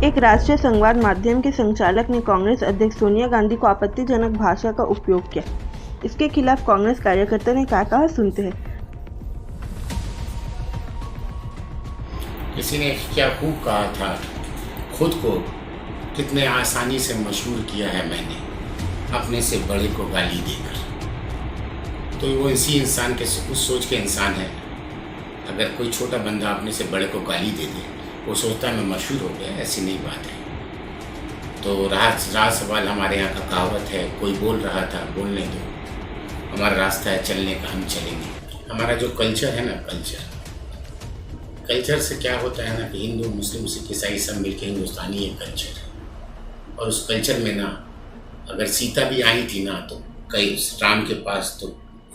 एक राष्ट्रीय संवाद माध्यम के संचालक ने कांग्रेस अध्यक्ष सोनिया गांधी को आपत्तिजनक भाषा का उपयोग किया। इसके खिलाफ कांग्रेस कार्यकर्ता ने क्या कहा, सुनते हैं। किसी ने क्या खूब कहा था, खुद को कितने आसानी से मशहूर किया है मैंने अपने से बड़े को गाली देकर। तो वो इसी इंसान के उस सोच के इंसान है। अगर कोई छोटा बंदा अपने से बड़े को गाली दे दे, वो सोचता है मैं मशहूर हो गया। ऐसी नहीं बात है। तो रहा सवाल, हमारे यहाँ का कहावत है, कोई बोल रहा था बोलने दो, हमारा रास्ता है चलने का, हम चलेंगे। हमारा जो कल्चर है ना, कल्चर से क्या होता है ना कि हिंदू मुस्लिम सिख ईसाई सब मिलके हिंदुस्तानी एक कल्चर है। और उस कल्चर में ना, अगर सीता भी आई थी ना तो कहीं राम के पास तो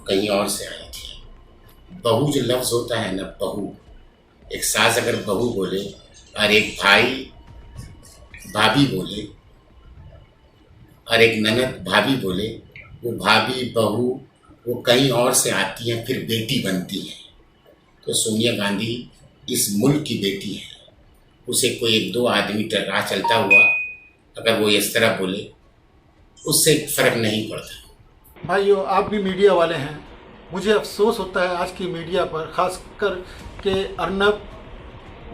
कहीं और से आई थी। बहू जो लफ्ज़ होता है ना, बहू, एक सास अगर बहू बोले और एक भाई भाभी बोले और एक ननद भाभी बोले, वो भाभी बहू वो कहीं और से आती हैं, फिर बेटी बनती है। तो सोनिया गांधी इस मुल्क की बेटी है। उसे कोई एक दो आदमी राह चलता हुआ अगर वो इस तरह बोले, उससे फर्क नहीं पड़ता। भाइयों, आप भी मीडिया वाले हैं, मुझे अफसोस होता है आज की मीडिया पर, खासकर के अर्नब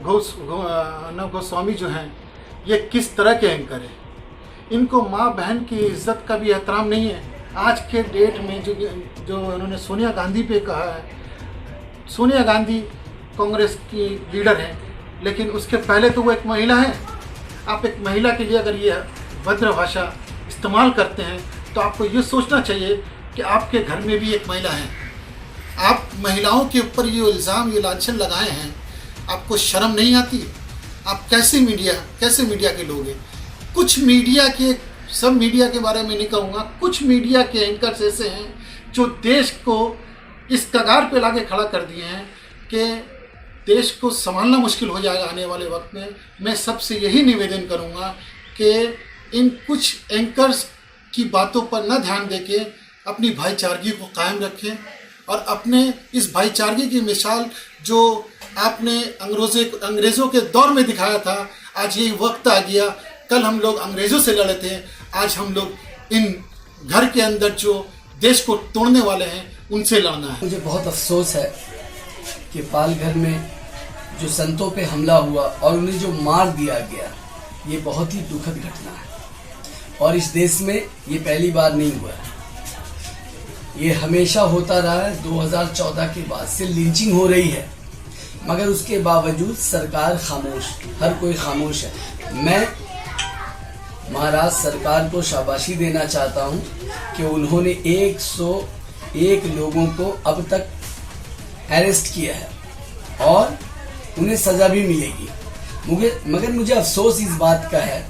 गोस्वामी जो हैं, ये किस तरह के एंकर हैं। इनको माँ बहन की इज्जत का भी एहतराम नहीं है। आज के डेट में जो उन्होंने सोनिया गांधी पे कहा है, सोनिया गांधी कांग्रेस की लीडर हैं, लेकिन उसके पहले तो वो एक महिला है। आप एक महिला के लिए अगर ये भद्र भाषा इस्तेमाल करते हैं तो आपको ये सोचना चाहिए कि आपके घर में भी एक महिला है। आप महिलाओं के ऊपर ये इल्ज़ाम, ये लांछन लगाए हैं, आपको शर्म नहीं आती? आप कैसे मीडिया के लोग हैं? कुछ मीडिया के, सब मीडिया के बारे में नहीं कहूँगा, कुछ मीडिया के एंकर्स ऐसे हैं जो देश को इस कगार पे लाके खड़ा कर दिए हैं कि देश को संभालना मुश्किल हो जाएगा आने वाले वक्त में। मैं सबसे यही निवेदन करूँगा कि इन कुछ एंकर्स की बातों पर न ध्यान देके अपनी भाईचारगी को कायम रखें और अपने इस भाईचारगी की मिसाल जो आपने अंग्रेज़ों के दौर में दिखाया था, आज यही वक्त आ गया। कल हम लोग अंग्रेज़ों से लड़े थे, आज हम लोग इन घर के अंदर जो देश को तोड़ने वाले हैं उनसे लड़ना है। मुझे बहुत अफसोस है कि पालघर में जो संतों पे हमला हुआ और उन्हें जो मार दिया गया, ये बहुत ही दुखद घटना है और इस देश में ये पहली बार नहीं हुआ है। ये हमेशा होता रहा है। 2014 के बाद से लिंचिंग हो रही है, मगर उसके बावजूद सरकार खामोश, हर कोई खामोश है। मैं महाराष्ट्र सरकार को शाबाशी देना चाहता हूं कि उन्होंने 101 लोगों को अब तक अरेस्ट किया है और उन्हें सजा भी मिलेगी। मगर मुझे अफसोस इस बात का है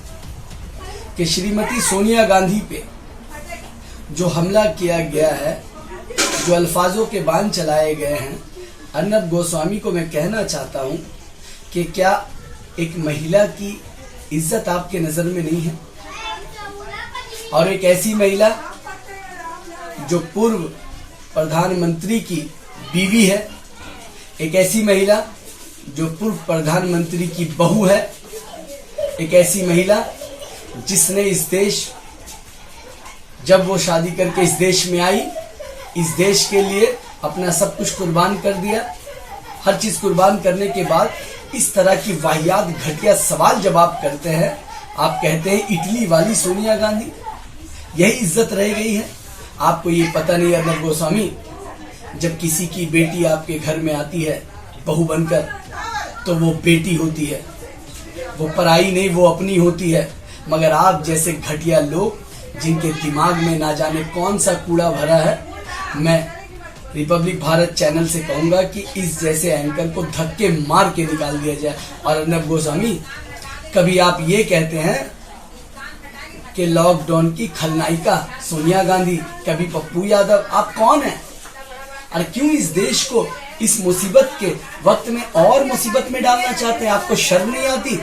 कि श्रीमती सोनिया गांधी पे जो हमला किया गया है, जो अल्फाजों के बाण चलाए गए हैं, अर्नब गोस्वामी को मैं कहना चाहता हूं कि क्या एक महिला की इज्जत आपके नज़र में नहीं है? और एक ऐसी महिला जो पूर्व प्रधानमंत्री की बीवी है, एक ऐसी महिला जो पूर्व प्रधानमंत्री की बहू है, एक ऐसी महिला जिसने इस देश, जब वो शादी करके इस देश में आई, इस देश के लिए अपना सब कुछ कुर्बान कर दिया। हर चीज कुर्बान करने के बाद इस तरह की वाहियात घटिया सवाल जब आप करते हैं, आप कहते हैं इटली वाली सोनिया गांधी, यही इज्जत रह गई है। आपको ये पता नहीं अर्नब गोस्वामी, जब किसी की बेटी आपके घर में आती है बहू बनकर, तो वो बेटी होती है, वो पराई नहीं, वो अपनी होती है। मगर आप जैसे घटिया लोग जिनके दिमाग में ना जाने कौन सा कूड़ा भरा है, मैं रिपब्लिक भारत चैनल से कहूंगा कि इस जैसे एंकर को धक्के मार के निकाल दिया जाए। और अर्नब गोस्वामी, कभी आप ये कहते हैं कि लॉकडाउन की खलनायिका सोनिया गांधी, कभी पप्पू यादव, आप कौन हैं? और क्यों इस देश को इस मुसीबत के वक्त में और मुसीबत में डालना चाहते हैं? आपको शर्म नहीं आती?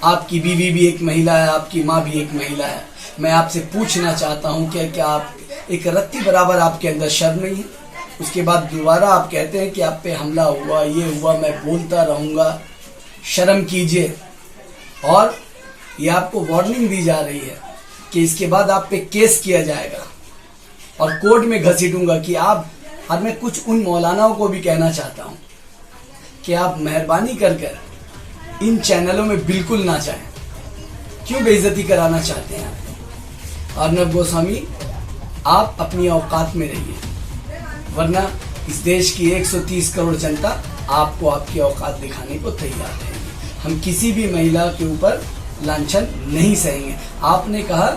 आपकी बीवी भी एक महिला है, आपकी माँ भी एक महिला है। मैं आपसे पूछना चाहता हूँ कि क्या आप एक रत्ती बराबर आपके अंदर शर्म नहीं है? उसके बाद दोबारा आप कहते हैं कि आप पे हमला हुआ, ये हुआ, मैं बोलता रहूँगा। शर्म कीजिए। और ये आपको वार्निंग दी जा रही है कि इसके बाद आप पे केस किया जाएगा और कोर्ट में घसीटूंगा कि आप। और मैं कुछ उन मौलानाओं को भी कहना चाहता हूं कि आप मेहरबानी कर इन चैनलों में बिल्कुल ना जाएं। क्यों बेइज्जती कराना चाहते हैं आप? अर्नब गोस्वामी, आप अपनी औकात में रहिए, वरना इस देश की 130 करोड़ जनता आपको आपकी औकात दिखाने को तैयार है। हम किसी भी महिला के ऊपर लांछन नहीं सहेंगे। आपने कहा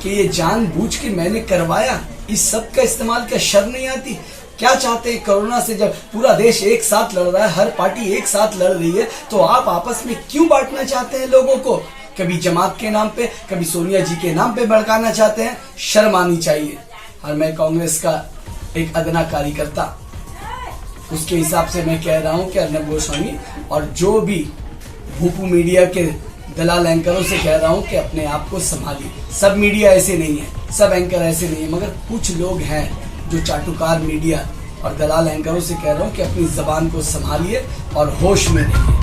कि ये जानबूझ के मैंने करवाया, इस सब का इस्तेमाल, क्या शर्म नहीं आती? क्या चाहते हैं? कोरोना से जब पूरा देश एक साथ लड़ रहा है, हर पार्टी एक साथ लड़ रही है, तो आप आपस में क्यों बांटना चाहते हैं लोगों को? कभी जमात के नाम पे, कभी सोनिया जी के नाम पे भड़काना चाहते हैं। शर्म आनी चाहिए। और मैं कांग्रेस का एक अदना कार्यकर्ता, उसके हिसाब से मैं कह रहा हूं कि अर्नब गोस्वामी और जो भी भूपू मीडिया के दलाल एंकरों से कह रहा हूं कि अपने आप को संभालिए। सब मीडिया ऐसे नहीं है, सब एंकर ऐसे नहीं है, मगर कुछ लोग हैं जो चाटुकार मीडिया और दलाल एंकरों से कह रहा हूं कि अपनी जबान को संभालिए और होश में रहिए।